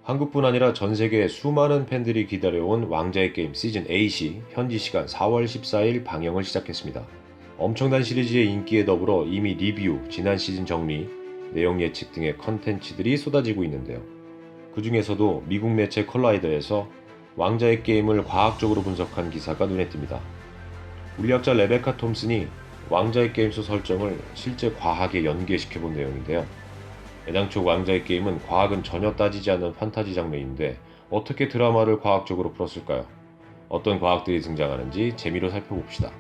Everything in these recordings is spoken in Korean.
한국뿐 아니라 전 세계의 수많은 팬들이 기다려온 왕자의 게임 시즌 8이 현지 시간 4월 14일 방영을 시작했습니다. 엄청난 시리즈의 인기에 더불어 이미 리뷰, 지난 시즌 정리, 내용 예측 등의 컨텐츠들이 쏟아지고 있는데요. 그 중에서도 미국 매체 컬라이더에서 왕자의 게임을 과학적으로 분석한 기사가 눈에 띕니다. 물리학자 레베카 톰슨이 왕자의 게임 속 설정을 실제 과학에 연계시켜본 내용인데요. 애당초 왕자의 게임은 과학은 전혀 따지지 않는 판타지 장르인데 어떻게 드라마를 과학적으로 풀었을까요? 어떤 과학들이 등장하는지 재미로 살펴봅시다.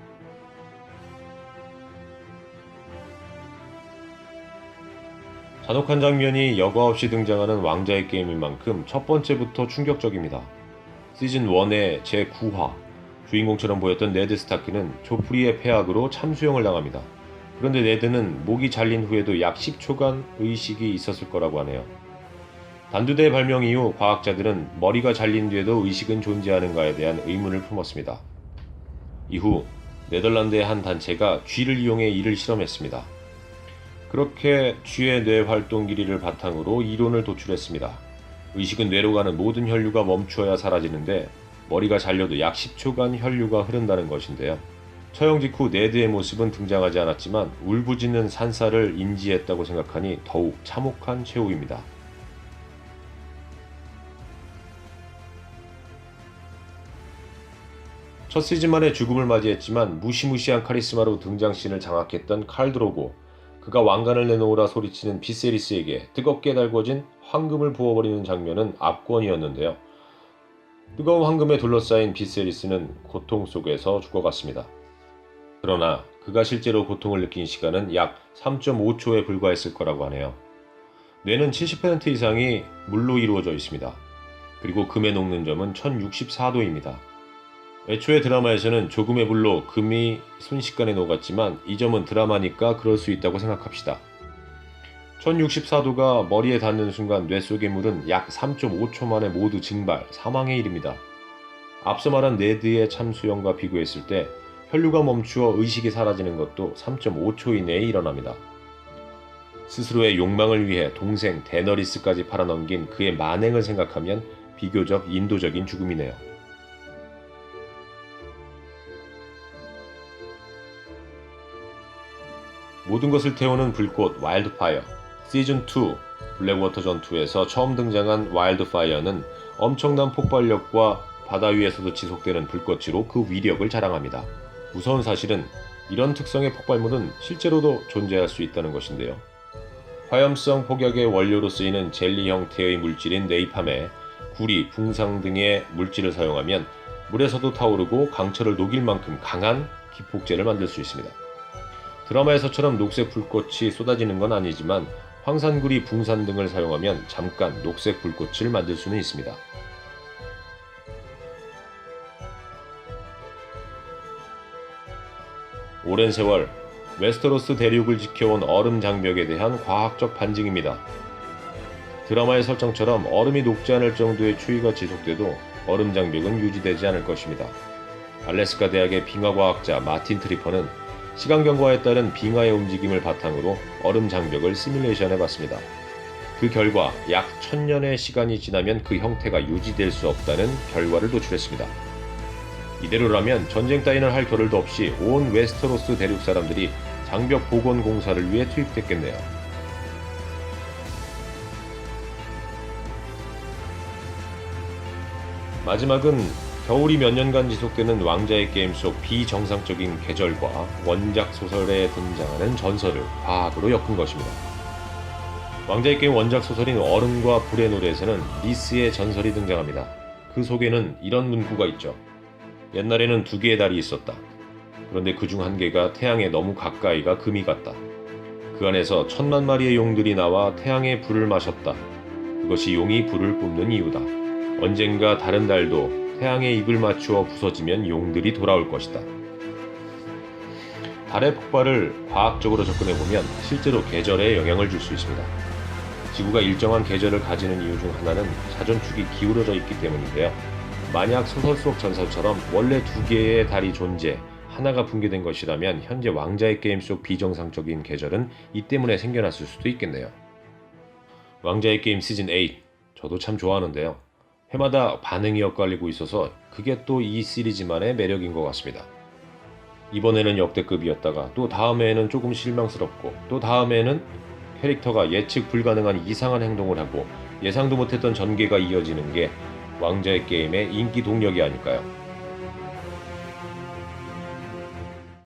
잔혹한 장면이 여과 없이 등장하는 왕자의 게임인 만큼 첫 번째부터 충격적입니다. 시즌 1의 제9화, 주인공처럼 보였던 네드 스타크는 조프리의 폐악으로 참수형을 당합니다. 그런데 네드는 목이 잘린 후에도 약 10초간 의식이 있었을 거라고 하네요. 단두대 발명 이후 과학자들은 머리가 잘린 뒤에도 의식은 존재하는가에 대한 의문을 품었습니다. 이후 네덜란드의 한 단체가 쥐를 이용해 이를 실험했습니다. 그렇게 쥐의 뇌 활동 길이를 바탕으로 이론을 도출했습니다. 의식은 뇌로 가는 모든 혈류가 멈추어야 사라지는데 머리가 잘려도 약 10초간 혈류가 흐른다는 것인데요. 처형 직후 네드의 모습은 등장하지 않았지만 울부짖는 산사를 인지했다고 생각하니 더욱 참혹한 최후입니다. 첫 시즌만에 죽음을 맞이했지만 무시무시한 카리스마로 등장신을 장악했던 칼 드로고, 그가 왕관을 내놓으라 소리치는 비세리스에게 뜨겁게 달궈진 황금을 부어버리는 장면은 압권이었는데요. 뜨거운 황금에 둘러싸인 비세리스는 고통 속에서 죽어갔습니다. 그러나 그가 실제로 고통을 느낀 시간은 약 3.5초에 불과했을 거라고 하네요. 뇌는 70% 이상이 물로 이루어져 있습니다. 그리고 금에 녹는 점은 1064도입니다. 애초에 드라마에서는 조금의 불로 금이 순식간에 녹았지만 이 점은 드라마니까 그럴 수 있다고 생각합시다. 1064도가 머리에 닿는 순간 뇌 속의 물은 약 3.5초 만에 모두 증발, 사망에 이릅니다. 앞서 말한 네드의 참수형과 비교했을 때 혈류가 멈추어 의식이 사라지는 것도 3.5초 이내에 일어납니다. 스스로의 욕망을 위해 동생 데너리스까지 팔아넘긴 그의 만행을 생각하면 비교적 인도적인 죽음이네요. 모든 것을 태우는 불꽃 와일드파이어. 시즌2 블랙워터 전투에서 처음 등장한 와일드파이어는 엄청난 폭발력과 바다 위에서도 지속되는 불꽃으로 그 위력을 자랑합니다. 무서운 사실은 이런 특성의 폭발물은 실제로도 존재할 수 있다는 것인데요. 화염성 폭약의 원료로 쓰이는 젤리 형태의 물질인 네이팜에 구리, 붕상 등의 물질을 사용하면 물에서도 타오르고 강철을 녹일 만큼 강한 기폭제를 만들 수 있습니다. 드라마에서처럼 녹색 불꽃이 쏟아지는 건 아니지만 황산구리, 붕산 등을 사용하면 잠깐 녹색 불꽃을 만들 수는 있습니다. 오랜 세월 웨스테로스 대륙을 지켜온 얼음 장벽에 대한 과학적 반증입니다. 드라마의 설정처럼 얼음이 녹지 않을 정도의 추위가 지속돼도 얼음 장벽은 유지되지 않을 것입니다. 알래스카 대학의 빙하과학자 마틴 트리퍼는 시간 경과에 따른 빙하의 움직임을 바탕으로 얼음 장벽을 시뮬레이션해봤습니다. 그 결과 약 1000년의 시간이 지나면 그 형태가 유지될 수 없다는 결과를 도출했습니다. 이대로라면 전쟁 따위는 할 겨를도 없이 온 웨스테로스 대륙 사람들이 장벽 복원 공사를 위해 투입됐겠네요. 마지막은 겨울이 몇 년간 지속되는 왕자의 게임 속 비정상적인 계절과 원작 소설에 등장하는 전설을 과학으로 엮은 것입니다. 왕자의 게임 원작 소설인 얼음과 불의 노래에서는 니스의 전설이 등장합니다. 그 속에는 이런 문구가 있죠. 옛날에는 2개의 달이 있었다. 그런데 그중 1개가 태양에 너무 가까이가 금이 갔다. 그 안에서 1000만 마리의 용들이 나와 태양의 불을 마셨다. 그것이 용이 불을 뿜는 이유다. 언젠가 다른 달도 태양에 입을 맞추어 부서지면 용들이 돌아올 것이다. 달의 폭발을 과학적으로 접근해보면 실제로 계절에 영향을 줄 수 있습니다. 지구가 일정한 계절을 가지는 이유 중 하나는 자전축이 기울어져 있기 때문인데요. 만약 소설 속 전설처럼 원래 2개의 달이 존재, 하나가 붕괴된 것이라면 현재 왕자의 게임 속 비정상적인 계절은 이 때문에 생겨났을 수도 있겠네요. 왕자의 게임 시즌 8, 저도 참 좋아하는데요. 회마다 반응이 엇갈리고 있어서 그게 또 이 시리즈만의 매력인 것 같습니다. 이번에는 역대급이었다가 또 다음에는 조금 실망스럽고 또 다음에는 캐릭터가 예측 불가능한 이상한 행동을 하고 예상도 못했던 전개가 이어지는 게 왕좌의 게임의 인기 동력이 아닐까요?